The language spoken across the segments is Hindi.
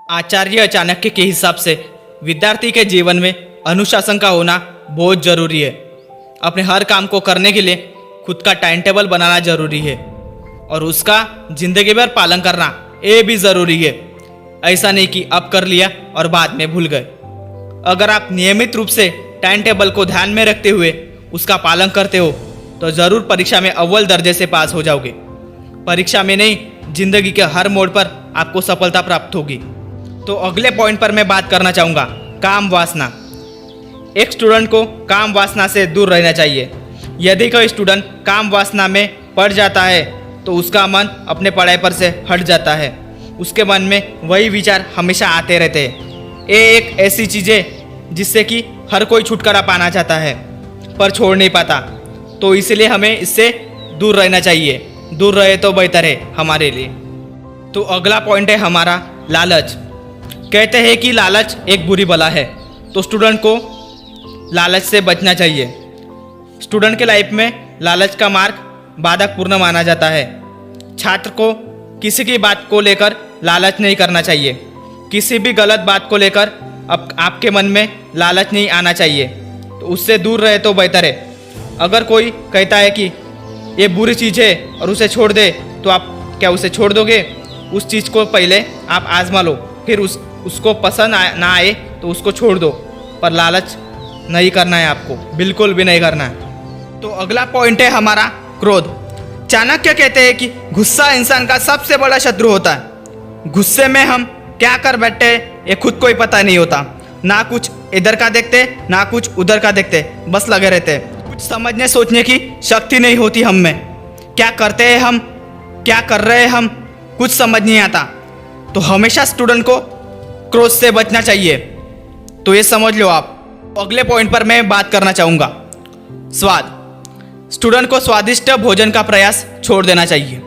आचार्य चाणक्य के हिसाब से विद्यार्थी के जीवन में अनुशासन का होना बहुत जरूरी है। अपने हर काम को करने के लिए खुद का टाइम टेबल बनाना जरूरी है और उसका जिंदगी भर पालन करना ये भी ज़रूरी है। ऐसा नहीं कि अब कर लिया और बाद में भूल गए। अगर आप नियमित रूप से टाइम टेबल को ध्यान में रखते हुए उसका पालन करते हो तो ज़रूर परीक्षा में अव्वल दर्जे से पास हो जाओगे। परीक्षा में नहीं, जिंदगी के हर मोड़ पर आपको सफलता प्राप्त होगी। तो अगले पॉइंट पर मैं बात करना चाहूँगा, काम वासना। एक स्टूडेंट को काम वासना से दूर रहना चाहिए। यदि कोई स्टूडेंट काम वासना में पड़ जाता है तो उसका मन अपने पढ़ाई पर से हट जाता है। उसके मन में वही विचार हमेशा आते रहते हैं। ये एक ऐसी चीज़ है जिससे कि हर कोई छुटकारा पाना चाहता है पर छोड़ नहीं पाता। तो इसलिए हमें इससे दूर रहना चाहिए। दूर रहे तो बेहतर है हमारे लिए। तो अगला पॉइंट है हमारा लालच। कहते हैं कि लालच एक बुरी बला है, तो स्टूडेंट को लालच से बचना चाहिए। स्टूडेंट के लाइफ में लालच का मार्ग बाधकपूर्ण माना जाता है। छात्र को किसी की बात को लेकर लालच नहीं करना चाहिए। किसी भी गलत बात को लेकर आपके मन में लालच नहीं आना चाहिए, तो उससे दूर रहे तो बेहतर है। अगर कोई कहता है कि ये बुरी चीज़ है और उसे छोड़ दे, तो आप क्या उसे छोड़ दोगे? उस चीज़ को पहले आप आजमा लो, फिर उसको पसंद ना आए तो उसको छोड़ दो। पर लालच नहीं करना है आपको, बिल्कुल भी नहीं करना है। तो अगला पॉइंट है हमारा क्रोध। चाणक्य कहते हैं कि गुस्सा इंसान का सबसे बड़ा शत्रु होता है। गुस्से में हम क्या कर बैठे ये खुद को ही पता नहीं होता। ना कुछ इधर का देखते, ना कुछ उधर का देखते, बस लगे रहते। कुछ समझने सोचने की शक्ति नहीं होती हम में। क्या करते हैं हम, क्या कर रहे हैं हम, कुछ समझ नहीं आता। तो हमेशा स्टूडेंट को क्रोध से बचना चाहिए। तो ये समझ लो आप। अगले पॉइंट पर मैं बात करना चाहूँगा, स्वाद। स्टूडेंट को स्वादिष्ट भोजन का प्रयास छोड़ देना चाहिए।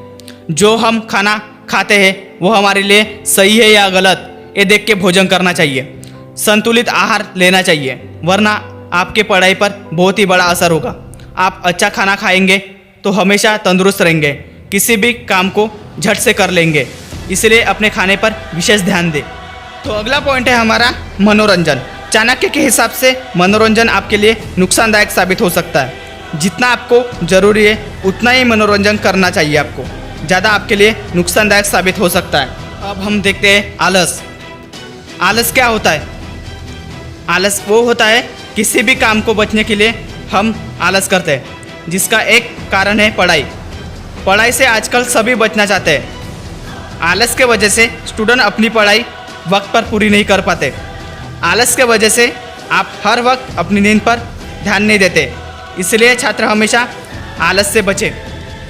जो हम खाना खाते हैं वो हमारे लिए सही है या गलत, ये देख के भोजन करना चाहिए। संतुलित आहार लेना चाहिए, वरना आपके पढ़ाई पर बहुत ही बड़ा असर होगा। आप अच्छा खाना खाएंगे तो हमेशा तंदुरुस्त रहेंगे, किसी भी काम को झट से कर लेंगे। इसलिए अपने खाने पर विशेष ध्यान दें। तो अगला पॉइंट है हमारा मनोरंजन। चाणक्य के हिसाब से मनोरंजन आपके लिए नुकसानदायक साबित हो सकता है। जितना आपको ज़रूरी है उतना ही मनोरंजन करना चाहिए आपको, ज़्यादा आपके लिए नुकसानदायक साबित हो सकता है। अब हम देखते हैं आलस। आलस क्या होता है? आलस वो होता है किसी भी काम को बचने के लिए हम आलस करते हैं, जिसका एक कारण है पढ़ाई। पढ़ाई से आजकल सभी बचना चाहते हैं। आलस के वजह से स्टूडेंट अपनी पढ़ाई वक्त पर पूरी नहीं कर पाते। आलस के वजह से आप हर वक्त अपनी नींद पर ध्यान नहीं देते। इसलिए छात्र हमेशा आलस से बचे।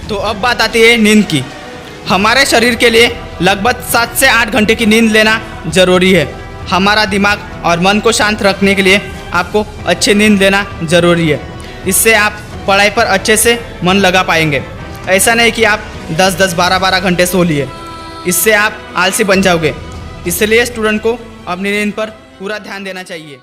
तो अब बात आती है नींद की। हमारे शरीर के लिए लगभग 7 से 8 घंटे की नींद लेना ज़रूरी है। हमारा दिमाग और मन को शांत रखने के लिए आपको अच्छी नींद लेना ज़रूरी है। इससे आप पढ़ाई पर अच्छे से मन लगा पाएंगे। ऐसा नहीं कि आप 10-10, 12-12 घंटे सो लिए, इससे आप आलसी बन जाओगे। इसलिए स्टूडेंट को अपनी नींद पर पूरा ध्यान देना चाहिए।